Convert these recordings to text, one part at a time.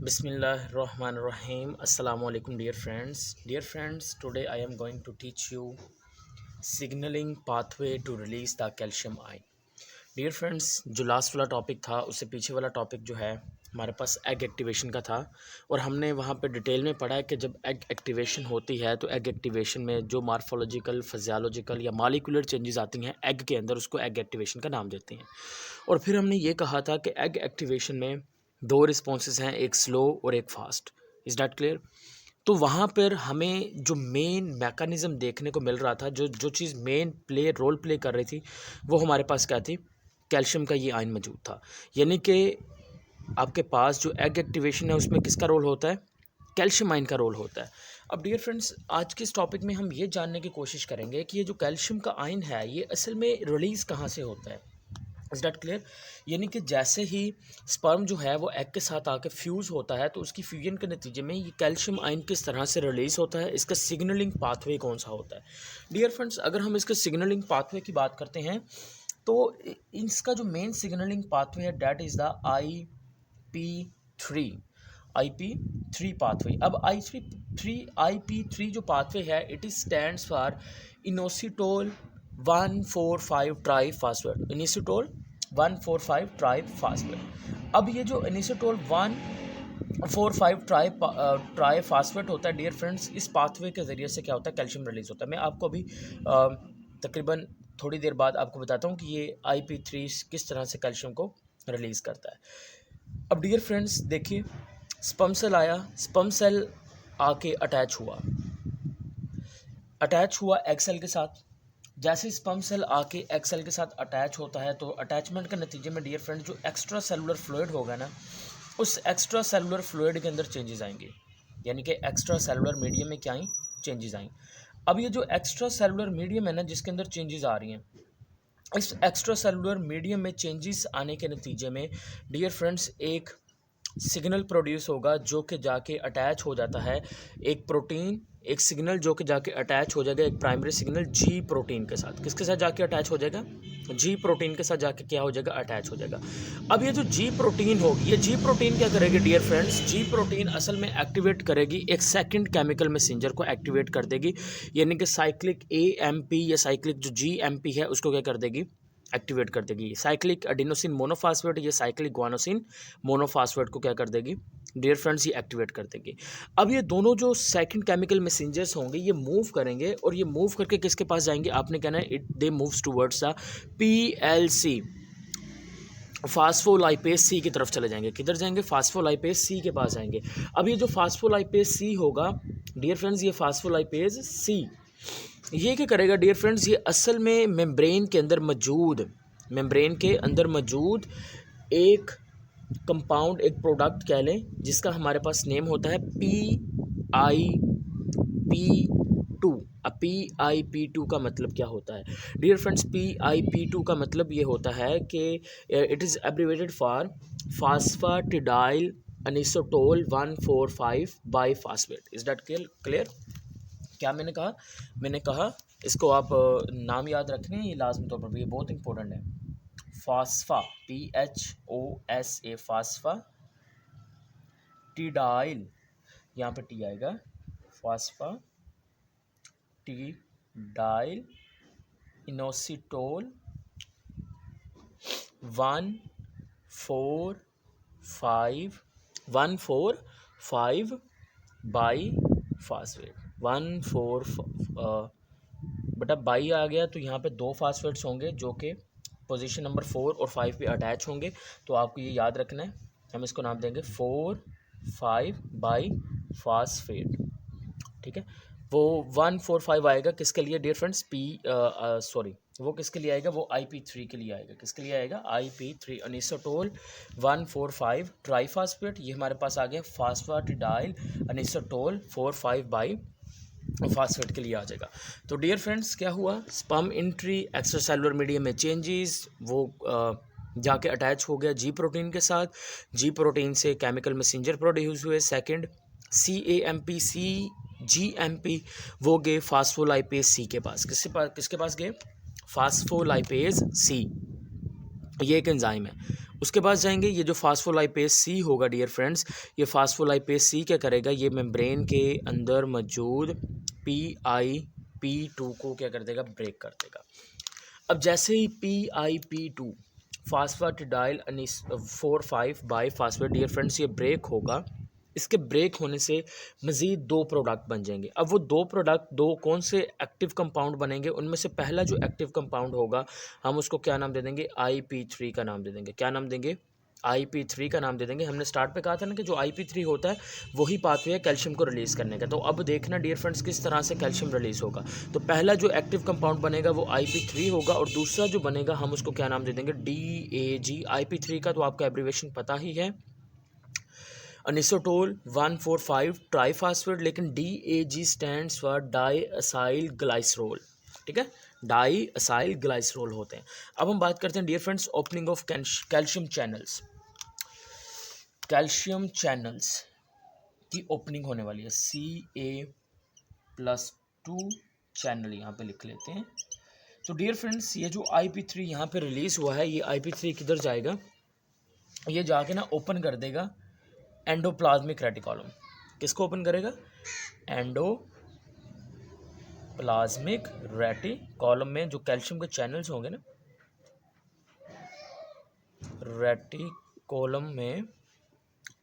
Bismillahirrahmanirrahim. Assalamu alaikum dear friends. Dear friends, today I am going to teach you signaling pathway to release the calcium ion. Dear friends, जो last वाला topic था उससे पीछे वाला topic जो है हमारे पास एग एक्टिवेशन का था और हमने वहाँ पे डिटेल में पढ़ा है कि जब एग एक्टिवेशन होती है तो एग एक्टिवेशन में जो मार्फोलॉजिकल, फिजियोलॉजिकल या मॉलिक्यूलर चेंजेस आती हैं एग के अंदर, उसको एग एक्टिवेशन का नाम देते हैं। और फिर हमने ये कहा था कि एग एक्टिवेशन में दो रिस्पॉन्सेज हैं, एक स्लो और एक फास्ट। Is that clear? तो वहाँ पर हमें जो मेन मैकेनिज़्म देखने को मिल रहा था, जो चीज़ मेन रोल प्ले कर रही थी, वो हमारे पास क्या थी? कैल्शियम का ये आयन मौजूद था। यानी कि आपके पास जो एग एक्टिवेशन है उसमें किसका रोल होता है? कैल्शियम आयन का रोल होता है। अब डियर फ्रेंड्स, आज के इस टॉपिक में हम ये जानने की कोशिश करेंगे कि ये जो कैल्शियम का आयन है ये असल में रिलीज़ कहाँ से होता है। Is that clear? यानी कि जैसे ही स्पर्म जो है वो एग के साथ आके फ्यूज़ होता है तो उसकी फ्यूजन के नतीजे में ये कैल्शियम आयन किस तरह से रिलीज़ होता है, इसका सिग्नलिंग पाथवे कौन सा होता है। डियर फ्रेंड्स, अगर हम इसके सिग्नलिंग पाथवे की बात करते हैं तो इसका जो मेन सिग्नलिंग पाथवे है that is the IP3 pathway. अब IP3 जो पाथवे है it is stands for inositol 1,4,5 triphosphate. Inositol 1,4,5 triphosphate. अब ये जो इनोसिटोल 1,4,5 ट्राईफॉस्फेट होता है डियर फ्रेंड्स, इस पाथवे के ज़रिए से क्या होता है? कैल्शियम रिलीज़ होता है। मैं आपको अभी तकरीबन थोड़ी देर बाद आपको बताता हूँ कि ये IP3 किस तरह से कैल्शियम को रिलीज़ करता है। अब डियर फ्रेंड्स देखिए, स्पर्म सेल आया, स्पर्म सेल आके अटैच हुआ एग सेल के साथ। जैसे स्पर्म सेल आके एग सेल के साथ अटैच होता है तो अटैचमेंट के नतीजे में डियर फ्रेंड्स जो एक्स्ट्रा सेलुलर फ्लूइड होगा ना, उस एक्स्ट्रा सेलुलर फ्लूइड के अंदर चेंजेस आएंगे। यानी कि एक्स्ट्रा सेलुलर मीडियम में क्या आई? चेंजेस आई। अब ये जो एक्स्ट्रा सेलुलर मीडियम है ना, जिसके अंदर चेंजेस आ रही हैं, इस एक्स्ट्रा सेलुलर मीडियम में चेंजेस आने के नतीजे में डियर फ्रेंड्स एक सिग्नल प्रोड्यूस होगा जो कि जाके अटैच हो जाता है एक प्रोटीन, एक सिग्नल जो कि जाके अटैच हो जाएगा एक प्राइमरी सिग्नल जी प्रोटीन के साथ। किसके साथ जाके अटैच हो जाएगा? जी प्रोटीन के साथ जाके क्या हो जाएगा? अटैच हो जाएगा। अब ये जो जी प्रोटीन होगी, ये जी प्रोटीन क्या करेगी डियर फ्रेंड्स? जी प्रोटीन असल में एक्टिवेट करेगी एक सेकंड केमिकल मैसेंजर को एक्टिवेट कर देगी। यानी कि साइक्लिक AMP या साइक्लिक जो GMP है उसको क्या कर देगी? एक्टिवेट कर देगी। साइक्लिक एडिनोसिन मोनोफास्फेट या साइक्लिक ग्वानोसिन मोनोफास्फेट को क्या कर देगी डियर फ्रेंड्स? ये एक्टिवेट कर देगी। अब ये दोनों जो सेकंड केमिकल मैसेंजर्स होंगे ये मूव करेंगे और ये मूव करके किसके पास जाएंगे? आपने कहना है दे मूव्स टुवर्ड्स द PLC, फास्फोलाइपेज सी की तरफ चले जाएंगे। किधर जाएंगे? फास्फोलाइपेज सी के पास जाएंगे। अब ये जो फास्फोलाइपेज सी होगा डियर फ्रेंड्स, ये फास्फोलाइपेज सी ये क्या करेगा डियर फ्रेंड्स? ये असल में मेम्ब्रेन के अंदर मौजूद एक कंपाउंड, एक प्रोडक्ट कह लें, जिसका हमारे पास नेम होता है PIP2। अब PIP2 का मतलब क्या होता है डियर फ्रेंड्स? PIP2 का मतलब ये होता है कि it is abbreviated for phosphatidyl inositol 1,4,5 biphosphate. Is that clear? क्या मैंने कहा इसको आप नाम याद रखने हैं, ये लाजमी तौर पर, ये बहुत इंपॉर्टेंट है। फास्फा, PHOSA, फास्फा टिडाइल, यहाँ पे टी आएगा, फास्फा टिडाइल इनोसिटोल 1,4,5 बाई फास्फेट। 1,4 बटा बाई आ गया तो यहाँ पे दो फास्फेट्स होंगे जो कि पोजीशन नंबर 4 और 5 पे अटैच होंगे। तो आपको ये याद रखना है, हम इसको नाम देंगे 4,5 बाई फास्फेट। ठीक है, वो 1,4,5 आएगा किसके लिए डियर फ्रेंड्स? वो किसके लिए आएगा? वो IP3 के लिए आएगा। किसके लिए आएगा? IP3 अनिसोटोल 1,4,5 triphosphate. ये हमारे पास आ गया फास्फाटिडाइल अनिसोटोल 4,5 बाई फास्फेट के लिए आ जाएगा। तो डियर फ्रेंड्स क्या हुआ? Sperm entry, extra cellular medium में चेंजेस, वो जाके अटैच हो गया जी प्रोटीन के साथ। जी प्रोटीन से केमिकल मैसेंजर प्रोड्यूस हुए सेकंड CAMP GMP, वो गए फास्फोलाइपेज सी के पास। किसके पास गए? फास्फोलाइपेज सी, ये एक एंजाइम है। उसके बाद जाएंगे, ये जो फास्फोलाइपेज सी होगा डियर फ्रेंड्स, ये फास्फोलाइपेज सी क्या करेगा, ये मेम्ब्रेन के अंदर मौजूद PIP2 को क्या कर देगा, ब्रेक कर देगा। अब जैसे ही PIP2 phosphatidyl 4,5 bi phosphate dear friends ये ब्रेक होगा, इसके ब्रेक होने से मज़ीद दो प्रोडक्ट बन जाएंगे। अब वो दो प्रोडक्ट, दो कौन से एक्टिव कंपाउंड बनेंगे, उनमें से पहला जो एक्टिव कंपाउंड होगा हम उसको क्या नाम दे देंगे, IP3 का नाम दे देंगे। क्या नाम देंगे, IP3 का नाम दे देंगे। हमने स्टार्ट पे कहा था ना कि जो IP3 होता है वही पाथवे है कैल्शियम को रिलीज़ करने का। तो अब देखना डियर फ्रेंड्स किस तरह से कैल्शियम रिलीज़ होगा। तो पहला जो एक्टिव कंपाउंड बनेगा वो IP3 होगा, और दूसरा जो बनेगा हम उसको क्या नाम दे देंगे, DAG। IP3 का तो आपको एब्रीवेशन पता ही है, अनिसोटोल 1,4,5 ट्राईफास्फेट, लेकिन DAG stands for di acyl glycerol. ठीक है, डाई असाइल ग्लाइसरोल होते हैं। अब हम बात करते हैं dear friends opening of calcium channels. Calcium channels की ओपनिंग होने वाली है, Ca+2 चैनल यहाँ पे लिख लेते हैं। तो डियर फ्रेंड्स ये जो IP3 यहाँ पे रिलीज़ हुआ है, ये IP3 किधर जाएगा, ये जाके ना ओपन कर देगा एंडोप्लाज्मिक रेटिकुलम। किसको ओपन करेगा, एंडोप्लाज्मिक रेटिकुलम में जो कैल्शियम के चैनल्स होंगे ना, रेटिकुलम में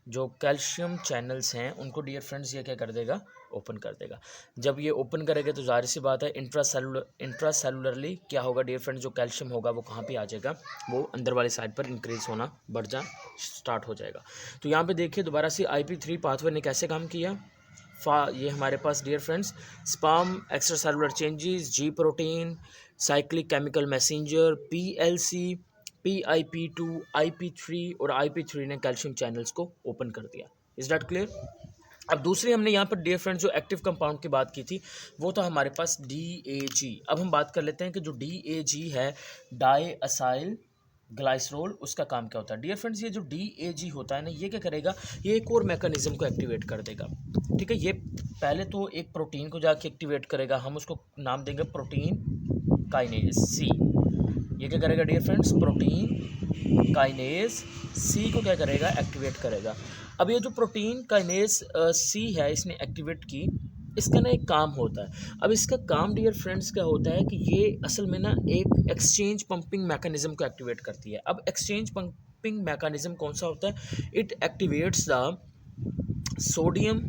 जो कैल्शियम चैनल्स हैं उनको डियर फ्रेंड्स ये क्या कर देगा, ओपन कर देगा। जब ये ओपन करेगा तो जाहिर सी बात है इंट्रासेलुलरली क्या होगा डियर फ्रेंड्स, जो कैल्शियम होगा वो कहाँ पे आ जाएगा, वो अंदर वाली साइड पर इंक्रीज होना, बढ़ जा स्टार्ट हो जाएगा। तो यहाँ पे देखिए दोबारा से IP3 पाथवे ने कैसे काम किया। ये हमारे पास dear friends sperm extra cellular changes, G protein, cyclic chemical messenger, PLC, PIP2, IP3 और IP3 ने कैल्शियम चैनल्स को ओपन कर दिया। Is that clear. अब दूसरी हमने यहाँ पर डियर फ्रेंड्स जो एक्टिव कंपाउंड की बात की थी वो था हमारे पास DAG। अब हम बात कर लेते हैं कि जो DAG है, डाई असाइल ग्लाइसरोल, उसका काम क्या होता है। डियर फ्रेंड्स ये जो DAG होता है ना, ये क्या करेगा, ये एक और मैकेनिज्म को एक्टिवेट कर देगा। ठीक है, ये पहले तो एक प्रोटीन को जाके एक्टिवेट करेगा, हम उसको नाम देंगे प्रोटीन काइनेज C। ये क्या करेगा dear friends, protein kinase C को क्या करेगा, एक्टिवेट करेगा। अब ये जो प्रोटीन काइनेज C है, इसने एक्टिवेट की, इसका ना एक काम होता है। अब इसका काम डियर फ्रेंड्स क्या होता है कि ये असल में ना एक एक्सचेंज पंपिंग मैकेनिज्म को एक्टिवेट करती है। अब एक्सचेंज पंपिंग मैकेनिज्म कौन सा होता है, it activates the sodium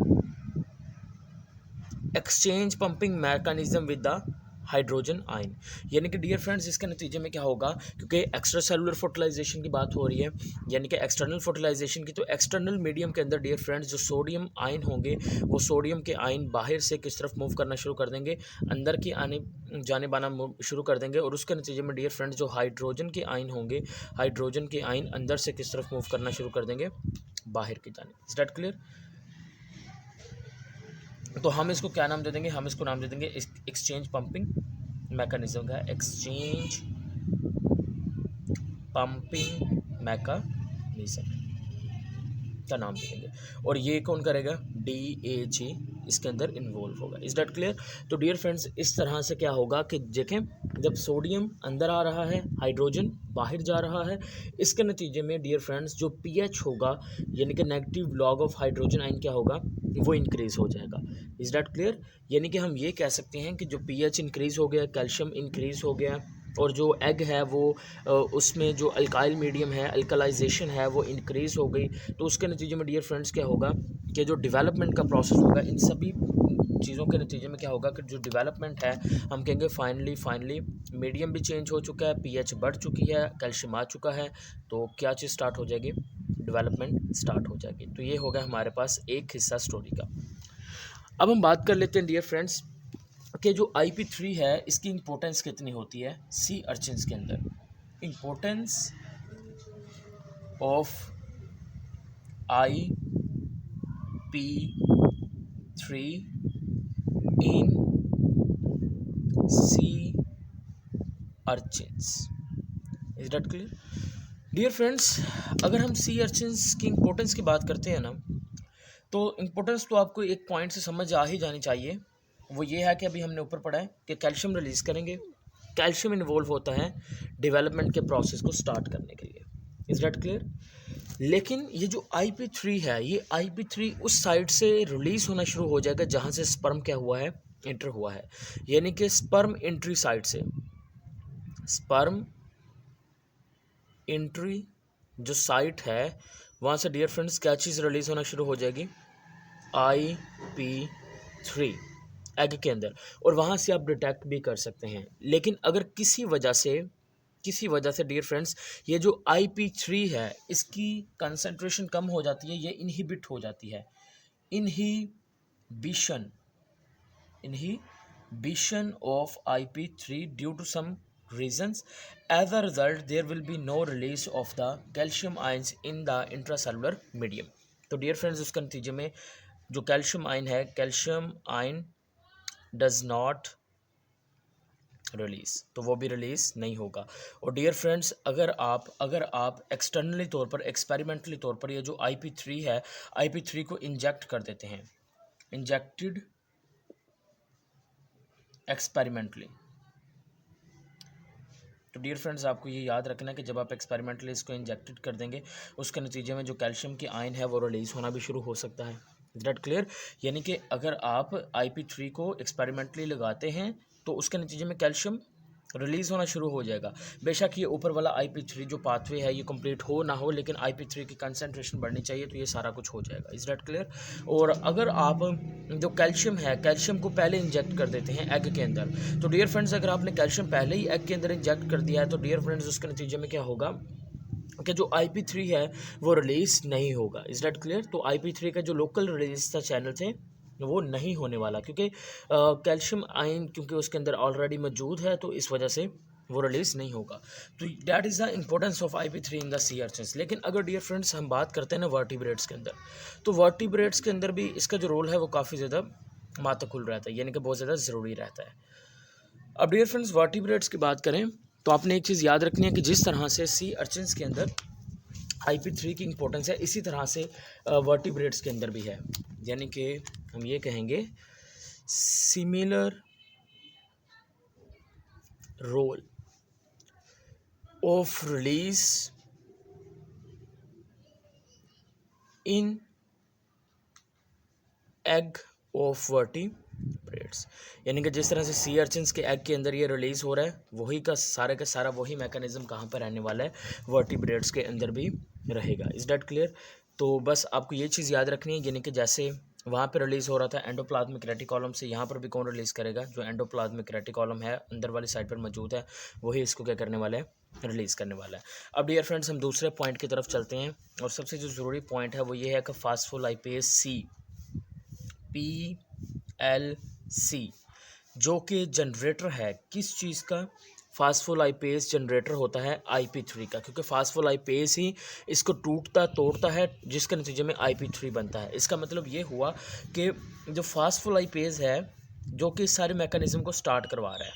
exchange pumping mechanism with the hydrogen ion. यानी कि डियर फ्रेंड्स इसके नतीजे में क्या होगा, क्योंकि एक्स्ट्रा सेलुलर फर्टिलाइजेशन की बात हो रही है, यानी कि एक्सटर्नल फर्टिलाइजेशन की, तो एक्सटर्नल मीडियम के अंदर डियर फ्रेंड्स जो सोडियम आयन होंगे, वो सोडियम के आयन बाहर से किस तरफ मूव करना शुरू कर देंगे, अंदर की आने जानिब आना शुरू कर देंगे, और उसके नतीजे में डियर फ्रेंड्स जो हाइड्रोजन के आयन होंगे, हाइड्रोजन के आयन अंदर से किस तरफ मूव करना शुरू कर देंगे, बाहर की जानिब। Is that clear. तो हम इसको क्या नाम दे देंगे, हम इसको नाम दे देंगे एक्सचेंज पंपिंग मैकेनिज्म का, एक्सचेंज पंपिंग मैकेनिज्म का नाम दे देंगे। और ये कौन करेगा, DAG इसके अंदर इन्वॉल्व होगा। Is that clear. तो डियर फ्रेंड्स इस तरह से क्या होगा कि देखें, जब सोडियम अंदर आ रहा है, हाइड्रोजन बाहर जा रहा है, इसके नतीजे में डियर फ्रेंड्स जो pH होगा, यानी कि negative log of hydrogen ion क्या होगा, वो इंक्रीज़ हो जाएगा। Is that clear. यानी कि हम ये कह सकते हैं कि जो pH इंक्रीज़ हो गया, कैल्शियम इंक्रीज़ हो गया, और जो एग है वो उसमें जो अल्काइल मीडियम है, अल्कलाइजेशन है, वो इंक्रीज़ हो गई। तो उसके नतीजे में डियर फ्रेंड्स क्या होगा कि जो डेवलपमेंट का प्रोसेस होगा, इन सभी चीज़ों के नतीजे में क्या होगा कि जो डेवलपमेंट है, हम कहेंगे फाइनली मीडियम भी चेंज हो चुका है, pH बढ़ चुकी है, कैल्शियम आ चुका है, तो क्या चीज़ स्टार्ट हो जाएगी, डेवलपमेंट स्टार्ट हो जाएगी। तो ये हो गया हमारे पास एक हिस्सा स्टोरी का। अब हम बात कर लेते हैं डियर फ्रेंड्स कि जो IP3 है इसकी इम्पोर्टेंस कितनी होती है सी अर्चिन्स के अंदर। Importance of IP3 in sea urchins. Is that clear. Dear friends अगर हम सी अर्चिन्स की इम्पोर्टेंस की बात करते हैं ना, तो इम्पोर्टेंस तो आपको एक पॉइंट से समझ आ ही जानी चाहिए। वो ये है कि अभी हमने ऊपर पढ़ा है कि कैल्शियम रिलीज़ करेंगे, कैल्शियम इन्वॉल्व होता है डेवलपमेंट के प्रोसेस को स्टार्ट करने के लिए। Is that clear? लेकिन ये जो IP3 है, ये IP3 उस साइड से रिलीज होना शुरू हो जाएगा जहाँ से स्पर्म क्या हुआ है, एंटर हुआ है, यानी कि स्पर्म एंट्री साइड से, स्पर्म एंट्री जो साइट है वहाँ से डियर फ्रेंड्स क्या चीज़ रिलीज होना शुरू हो जाएगी, IP3 एग के अंदर, और वहाँ से आप डिटेक्ट भी कर सकते हैं। लेकिन अगर किसी वजह से डियर फ्रेंड्स ये जो IP3 है इसकी कंसंट्रेशन कम हो जाती है, ये इनहिबिट हो जाती है, inhibition of IP3 due to some reasons. As a result, there will be no release of the calcium ions in the intracellular medium. तो डियर फ्रेंड्स उसका नतीजे में जो कैल्शियम आयन है, calcium ion does not release, तो वो भी release नहीं होगा। और डियर फ्रेंड्स अगर आप एक्सटर्नली तौर पर, एक्सपेरिमेंटली तौर पर ये जो IP3 है, IP3 को इंजेक्ट कर देते हैं, इंजेक्टेड एक्सपेरिमेंटली, तो डियर फ्रेंड्स आपको ये याद रखना है कि जब आप एक्सपेरिमेंटली इसको इंजेक्टेड कर देंगे उसके नतीजे में जो कैल्शियम की आयन है वो रिलीज़ होना भी शुरू हो सकता है। Is that clear? यानी कि अगर आप IP3 को एक्सपेरिमेंटली लगाते हैं तो उसके नतीजे में कैल्शियम रिलीज़ होना शुरू हो जाएगा। बेशक ये ऊपर वाला IP3 जो पाथवे है ये कंप्लीट हो ना हो, लेकिन IP3 की कंसंट्रेशन बढ़नी चाहिए तो ये सारा कुछ हो जाएगा। Is that clear? और अगर आप जो कैल्शियम है, कैल्शियम को पहले इंजेक्ट कर देते हैं एग के अंदर, तो डियर फ्रेंड्स अगर आपने कैल्शियम पहले ही एग के अंदर इंजेक्ट कर दिया है तो डियर फ्रेंड्स उसके नतीजे में क्या होगा कि जो IP3 है वो रिलीज़ नहीं होगा। Is that clear? तो IP3 का जो लोकल रिलीज था चैनल थे वो नहीं होने वाला, क्योंकि कैल्शियम आयन क्योंकि उसके अंदर ऑलरेडी मौजूद है तो इस वजह से वो रिलीज़ नहीं होगा। तो that is the importance of IP3 in the sea urchins. लेकिन अगर डियर फ्रेंड्स हम बात करते हैं ना वर्टिब्रेट्स के अंदर, तो वर्टिब्रेट्स के अंदर भी इसका जो रोल है वो काफ़ी ज़्यादा मातकुल रहता है, यानी कि बहुत ज़्यादा ज़रूरी रहता है। अब डियर फ्रेंड्स वर्टिब्रेट्स की बात करें तो आपने एक चीज़ याद रखनी है कि जिस तरह से सी अर्चिन्स के अंदर IP3 की इम्पोर्टेंस है, इसी तरह से वर्टिब्रेट्स के अंदर भी है, यानी कि हम ये कहेंगे similar role of release in egg of vertebrates, यानी कि जिस तरह से सी अर्चिन्स के एग के अंदर ये रिलीज़ हो रहा है वही का सारा वही मैकेनिज्म कहाँ पर रहने वाला है, वर्टिब्रेट्स के अंदर भी रहेगा। Is that clear? तो बस आपको ये चीज़ याद रखनी है, यानी कि जैसे वहाँ पे रिलीज़ हो रहा था एंडोप्लाज्मिक रेटिकुलम से, यहाँ पर भी कौन रिलीज़ करेगा, जो एंडोप्लाज्मिक रेटिकुलम है अंदर वाली साइड पर मौजूद है वही इसको क्या करने वाला है, रिलीज़ करने वाला है। अब डियर फ्रेंड्स हम दूसरे पॉइंट की तरफ चलते हैं, और सबसे जो ज़रूरी पॉइंट है वो ये है कि फास्फोलाइपेज सी PLC जो कि जनरेटर है किस चीज़ का, फास्फोलाइपेज जनरेटर होता है IP3 का, क्योंकि फास्फोलाइपेज ही इसको टूटता तोड़ता है जिसके नतीजे में IP3 बनता है। इसका मतलब ये हुआ कि जो फास्फोलाइपेज है जो कि इस सारे मैकेनिज्म को स्टार्ट करवा रहा है,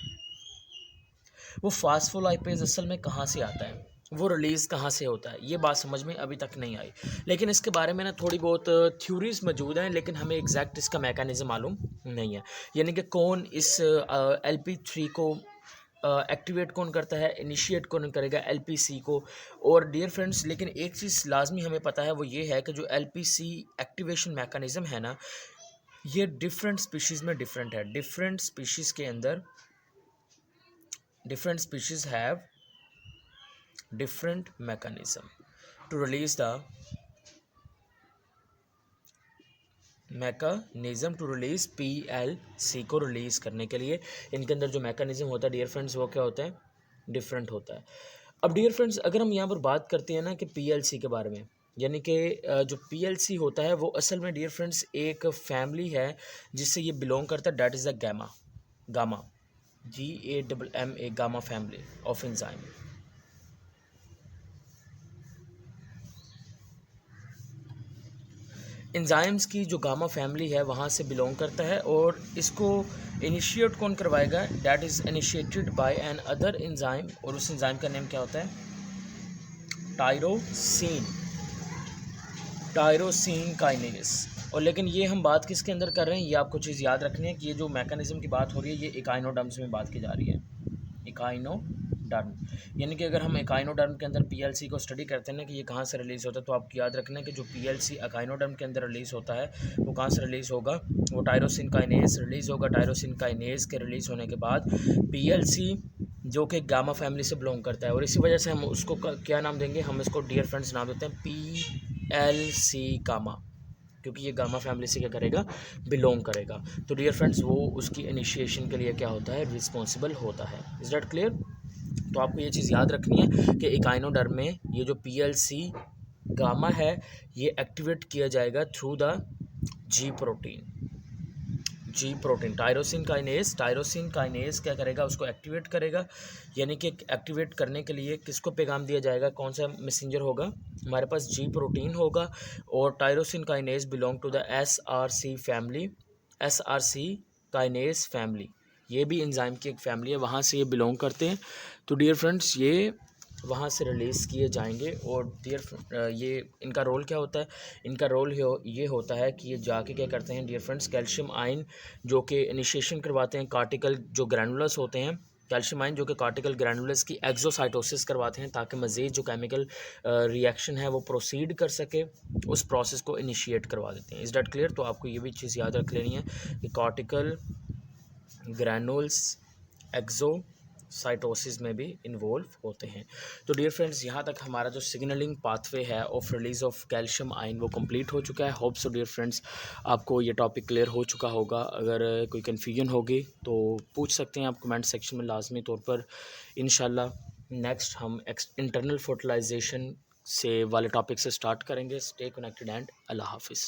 वो फास्फोलाइपेज असल में कहाँ से आता है, वो रिलीज़ कहाँ से होता है, ये बात समझ में अभी तक नहीं आई। लेकिन इसके बारे में ना थोड़ी बहुत थ्योरीज मौजूद हैं, लेकिन हमें एग्जैक्ट इसका मैकेनिज्म मालूम नहीं है, यानी कि कौन इस LP3 को एक्टिवेट कौन करता है, इनिशिएट कौन करेगा LPC को। और डियर फ्रेंड्स लेकिन एक चीज़ लाजमी हमें पता है वो ये है कि जो LPC एक्टिवेशन मैकेनिज्म है ना, ये डिफरेंट स्पीशीज़ में डिफरेंट है। डिफरेंट स्पीशीज़ के अंदर different species have different mechanism to release the mechanism to release PLC को रिलीज़ करने के लिए इनके अंदर जो मैकेनिज्म होता है डियर फ्रेंड्स वो क्या होता है, डिफरेंट होता है। अब डियर फ्रेंड्स अगर हम यहाँ पर बात करते हैं ना कि PLC के बारे में, यानी कि जो PLC होता है वो असल में डियर फ्रेंड्स एक फैमिली है जिससे ये बिलोंग करता है, that is the gamma GAMMA gamma family of enzyme. Enzymes की जो गामा फैमिली है वहाँ से बिलोंग करता है, और इसको इनिशिएट कौन करवाएगा, that is initiated by another enzyme, और उस एंजाइम का नेम क्या होता है, टायरोसिन काइनेज। और लेकिन ये हम बात किसके अंदर कर रहे हैं, ये आपको चीज़ याद रखनी है कि ये जो मैकेनिज्म की बात हो रही है ये इकाइनोडर्म्स में बात की जा रही है, इकाइनोडर्म्स डर्म, यानी कि अगर हम एकाइनोडर्म के अंदर पीएलसी को स्टडी करते हैं ना कि ये कहाँ से रिलीज़ होता है, तो आपको याद रखना है कि जो पीएलसी एकाइनोडर्म के अंदर रिलीज़ होता है वो कहाँ से रिलीज़ होगा, वो टायरोसिन काइनेज रिलीज़ होगा। टायरोसिन काइनेज के रिलीज़ होने के बाद पीएलसी जो कि गामा फैमिली से बिलोंग करता है, और इसी वजह से हम उसको क्या नाम देंगे, हम इसको डियर फ्रेंड्स नाम देते हैं पीएलसी गामा, क्योंकि ये गामा फैमिली से क्या करेगा, बिलोंग करेगा। तो डियर फ्रेंड्स वो उसकी इनिशिएशन के लिए क्या होता है, रिस्पॉन्सिबल होता है। Is that clear? तो आपको ये चीज़ याद रखनी है कि एकाइनोडर्म में ये जो पीएलसी गामा है ये एक्टिवेट किया जाएगा through the ji protein. Ji protein tyrosine kinase क्या करेगा, उसको एक्टिवेट करेगा, यानी कि एक्टिवेट करने के लिए किसको पैगाम दिया जाएगा, कौन सा मैसेंजर होगा, हमारे पास जी प्रोटीन होगा। और tyrosine kinase belong to the SRC family, SRC kinase family, ये भी एंजाइम की एक फैमिली है, वहाँ से ये बिलोंग करते हैं। तो डियर फ्रेंड्स ये वहाँ से रिलीज़ किए जाएंगे। और डियर ये इनका रोल क्या होता है, इनका रोल ये होता है कि ये जाके क्या करते हैं डियर फ्रेंड्स, कैल्शियम आयन जो कि इनिशिएशन करवाते हैं, कार्टिकल जो ग्रैनुलस होते हैं, कैल्शियम आयन जो कि कार्टिकल ग्रैनुलस की एक्सोसाइटोसिस करवाते हैं ताकि मज़ीद जो केमिकल रिएक्शन है वो प्रोसीड कर सके, उस प्रोसेस को इनिशिएट करवा देते हैं। Is that clear? तो आपको ये भी चीज़ याद रख लेनी है कि कार्टिकल ग्रैनुल्स एक्सोसाइटोसिस में भी इन्वॉल्व होते हैं। तो डियर फ्रेंड्स यहाँ तक हमारा जो सिग्नलिंग पाथवे है of release of calcium ion वो कंप्लीट हो चुका है। होप सो डियर फ्रेंड्स आपको ये टॉपिक क्लियर हो चुका होगा। अगर कोई कन्फ्यूजन होगी तो पूछ सकते हैं आप कमेंट सेक्शन में लाजमी तौर पर। इंशाल्लाह नेक्स्ट हम इंटरनल फर्टिलाइजेशन से वाले टॉपिक से स्टार्ट करेंगे। स्टे कनेक्टेड एंड अल्लाह हाफिज़।